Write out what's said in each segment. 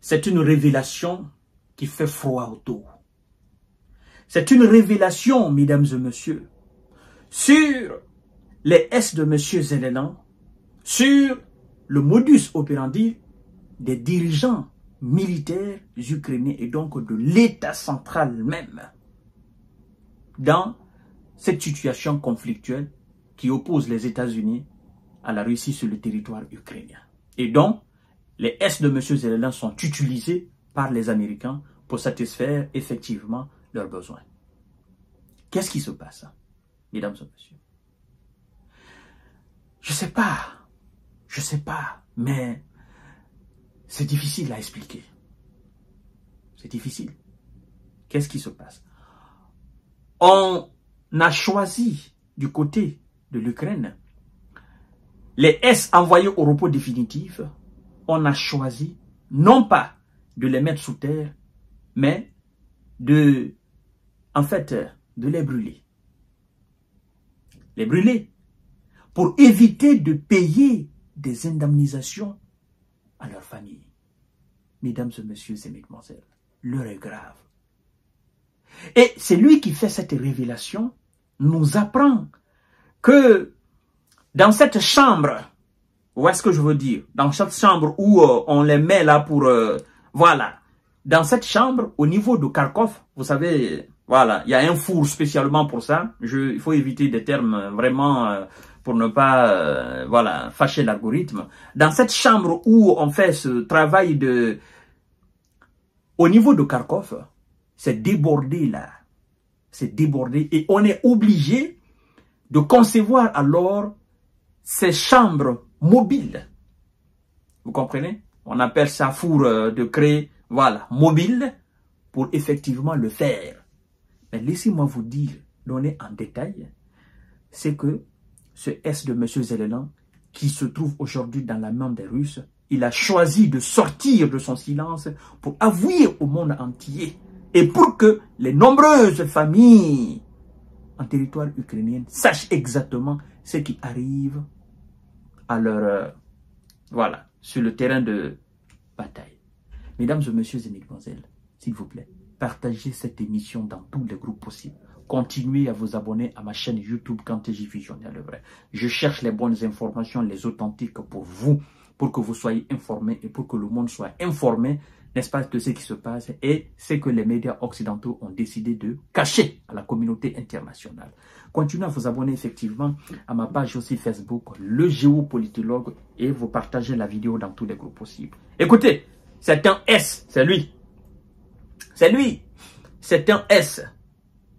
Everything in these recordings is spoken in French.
c'est une révélation qui fait froid au dos. C'est une révélation, mesdames et messieurs, sur les S de M. Zelensky, sur le modus operandi des dirigeants militaires ukrainiens et donc de l'État central même dans cette situation conflictuelle qui oppose les États-Unis à la Russie sur le territoire ukrainien. Et donc, les S de M. Zelensky sont utilisés par les Américains pour satisfaire effectivement leurs besoins. Qu'est-ce qui se passe, mesdames et messieurs? Je sais pas, mais c'est difficile à expliquer. C'est difficile. Qu'est-ce qui se passe? On a choisi du côté de l'Ukraine les S envoyés au repos définitif. On a choisi non pas de les mettre sous terre, mais de les brûler. Les brûler pour éviter de payer des indemnisations à leurs familles. Mesdames et messieurs et mesdemoiselles, l'heure est grave. Et c'est lui qui fait cette révélation, nous apprend que dans cette chambre, où est-ce que je veux dire? Dans cette chambre où on les met là pour... voilà. Dans cette chambre, au niveau de Kharkov, vous savez, voilà, il y a un four spécialement pour ça. Il faut éviter des termes vraiment pour ne pas, voilà, fâcher l'algorithme. Dans cette chambre où on fait ce travail de... Au niveau de Kharkov, c'est débordé là. C'est débordé et on est obligé de concevoir alors ces chambres mobiles. Vous comprenez? On appelle ça four de craie, voilà, mobile, pour effectivement le faire. Mais laissez-moi vous dire, donner en détail, c'est que ce S de M. Zelensky, qui se trouve aujourd'hui dans la main des Russes, il a choisi de sortir de son silence pour avouer au monde entier et pour que les nombreuses familles en territoire ukrainien sachent exactement ce qui arrive à leur, voilà, sur le terrain de bataille. Mesdames et messieurs et mesdemoiselles, s'il vous plaît, partagez cette émission dans tous les groupes possibles. Continuez à vous abonner à ma chaîne YouTube Kanteji Visionnaire le vrai. Je cherche les bonnes informations, les authentiques pour vous, pour que vous soyez informés et pour que le monde soit informé, n'est-ce pas, de ce qui se passe et ce que les médias occidentaux ont décidé de cacher à la communauté internationale. Continuez à vous abonner effectivement à ma page aussi Facebook, le géopolitologue, et vous partagez la vidéo dans tous les groupes possibles. Écoutez, c'est un S, c'est lui. C'est lui. C'est un S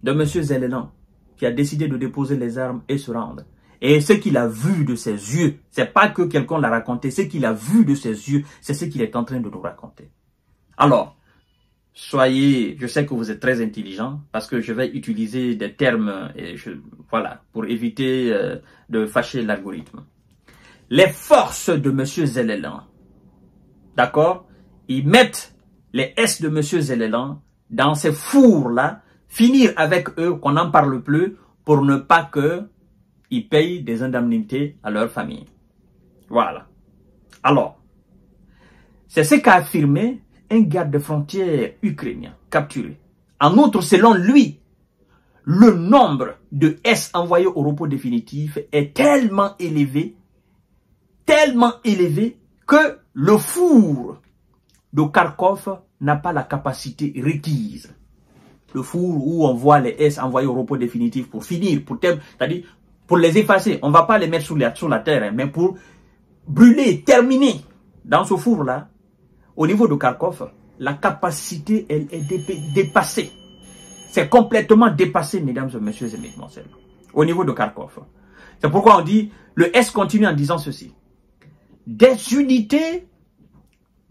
de M. Zelensky qui a décidé de déposer les armes et se rendre. Et ce qu'il a vu de ses yeux, c'est pas que quelqu'un l'a raconté, ce qu'il a vu de ses yeux, c'est ce qu'il est en train de nous raconter. Alors, soyez, je sais que vous êtes très intelligents parce que je vais utiliser des termes voilà, pour éviter de fâcher l'algorithme. Les forces de M. Zelensky, d'accord, ils mettent les S de M. Zelensky dans ces fours-là, finir avec eux, qu'on n'en parle plus, pour ne pas qu'ils payent des indemnités à leur famille. Voilà. Alors, c'est ce qu'a affirmé un garde de frontière ukrainien capturé. En outre, selon lui, le nombre de S envoyés au repos définitif est tellement élevé que le four de Kharkov n'a pas la capacité requise. Le four où on voit les S envoyés au repos définitif pour finir, c'est-à-dire pour les effacer. On ne va pas les mettre sous la terre, hein, mais pour brûler, terminer. Dans ce four-là, au niveau de Kharkov, la capacité, elle est dépassée. C'est complètement dépassé, mesdames et messieurs et mesdemoiselles. Au niveau de Kharkov. C'est pourquoi on dit, le S continue en disant ceci. Des unités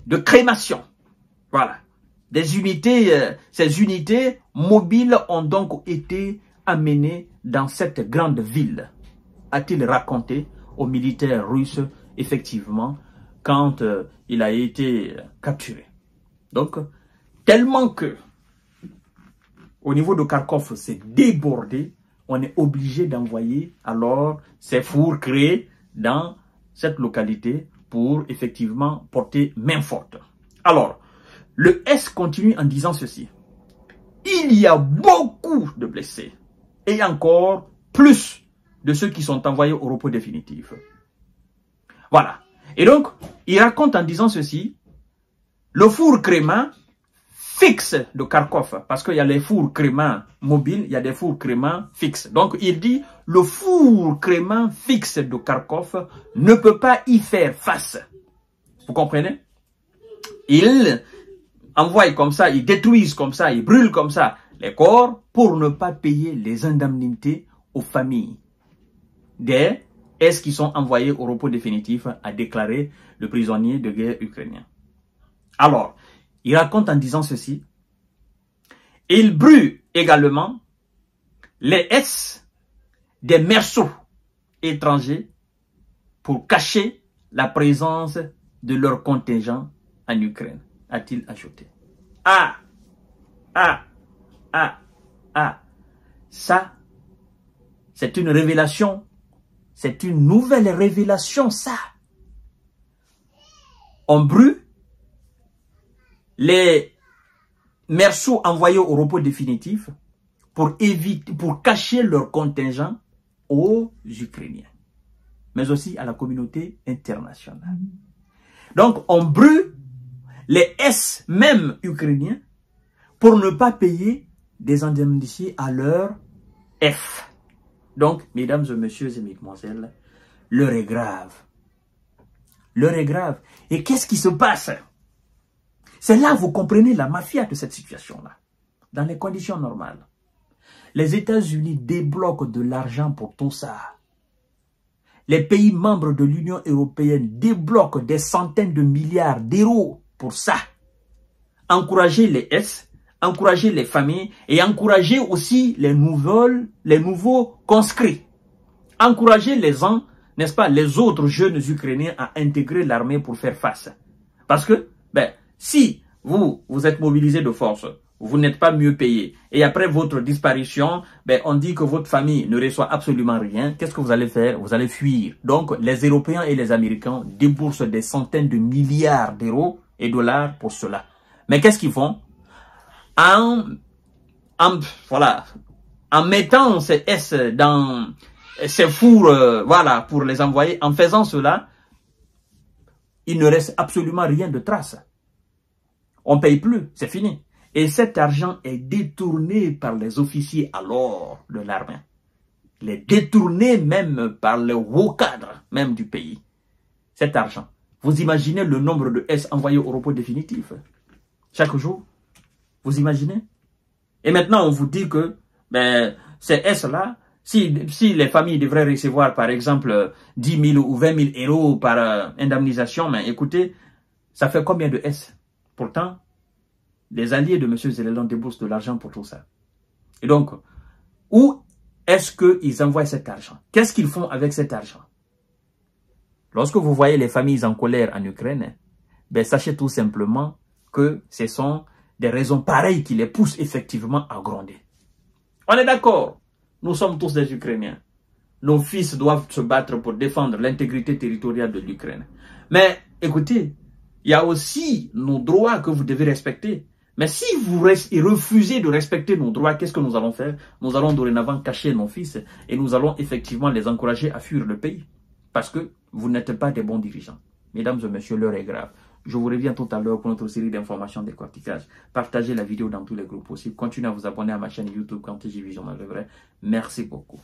de crémation. Voilà. Des unités, ces unités mobiles ont donc été amenées dans cette grande ville. A-t-il raconté aux militaires russes, effectivement, quand il a été capturé. Donc, tellement que, au niveau de Kharkov, c'est débordé, on est obligé d'envoyer alors ces fours créés dans cette localité pour effectivement porter main forte. Alors, le S continue en disant ceci. Il y a beaucoup de blessés et encore plus de ceux qui sont envoyés au repos définitif. Voilà. Et donc, il raconte en disant ceci, le four crément fixe de Kharkov, parce qu'il y a les fours créments mobiles, il y a des fours créments fixes. Donc, il dit, le four crément fixe de Kharkov ne peut pas y faire face. Vous comprenez? Ils envoient comme ça, ils détruisent comme ça, ils brûlent comme ça les corps pour ne pas payer les indemnités aux familles des S qui sont envoyés au repos définitif, a déclaré le prisonnier de guerre ukrainien. Alors, il raconte en disant ceci. Il brûle également les S des merceaux étrangers pour cacher la présence de leur contingent en Ukraine, a-t-il ajouté. Ça, c'est une révélation. C'est une nouvelle révélation, ça. On brûle les merceaux envoyés au repos définitif pour cacher leur contingent aux Ukrainiens, mais aussi à la communauté internationale. Donc, on brûle les S même ukrainiens pour ne pas payer des indemnités à leur F. Donc, mesdames et messieurs et mesdemoiselles, l'heure est grave. L'heure est grave. Et qu'est-ce qui se passe? C'est là que vous comprenez la mafia de cette situation-là. Dans les conditions normales. Les États-Unis débloquent de l'argent pour tout ça. Les pays membres de l'Union européenne débloquent des centaines de milliards d'euros pour ça. Encourager les S, encourager les familles et encourager aussi les nouveaux conscrits. Encourager les gens, n'est-ce pas, les autres jeunes Ukrainiens à intégrer l'armée pour faire face. Parce que, si vous êtes mobilisés de force, vous n'êtes pas mieux payé, et après votre disparition, on dit que votre famille ne reçoit absolument rien, qu'est-ce que vous allez faire? Vous allez fuir. Donc, les Européens et les Américains déboursent des centaines de milliards d'euros et dollars pour cela. Mais qu'est-ce qu'ils font? En mettant ces S dans ces fours, pour les envoyer, en faisant cela, il ne reste absolument rien de trace. On ne paye plus, c'est fini. Et cet argent est détourné par les officiers alors de l'armée. Il est détourné même par les hauts cadres même du pays. Cet argent. Vous imaginez le nombre de S envoyés au repos définitif chaque jour? Vous imaginez? Et maintenant, on vous dit que ces S-là, si les familles devraient recevoir, par exemple, 10 000 ou 20 000 euros par indemnisation, mais écoutez, ça fait combien de S? Pourtant, les alliés de M. Zelensky déboursent de l'argent pour tout ça. Et donc, où est-ce qu'ils envoient cet argent? Qu'est-ce qu'ils font avec cet argent? Lorsque vous voyez les familles en colère en Ukraine, sachez tout simplement que ce sont des raisons pareilles qui les poussent effectivement à gronder. On est d'accord. Nous sommes tous des Ukrainiens. Nos fils doivent se battre pour défendre l'intégrité territoriale de l'Ukraine. Mais écoutez, il y a aussi nos droits que vous devez respecter. Mais si vous refusez de respecter nos droits, qu'est-ce que nous allons faire? Nous allons dorénavant cacher nos fils et nous allons effectivement les encourager à fuir le pays. Parce que vous n'êtes pas des bons dirigeants. Mesdames et messieurs, l'heure est grave. Je vous reviens tout à l'heure pour notre série d'informations de décortiquage. Partagez la vidéo dans tous les groupes possibles. Continuez à vous abonner à ma chaîne YouTube Quanti Vision dans le vrai. Merci beaucoup.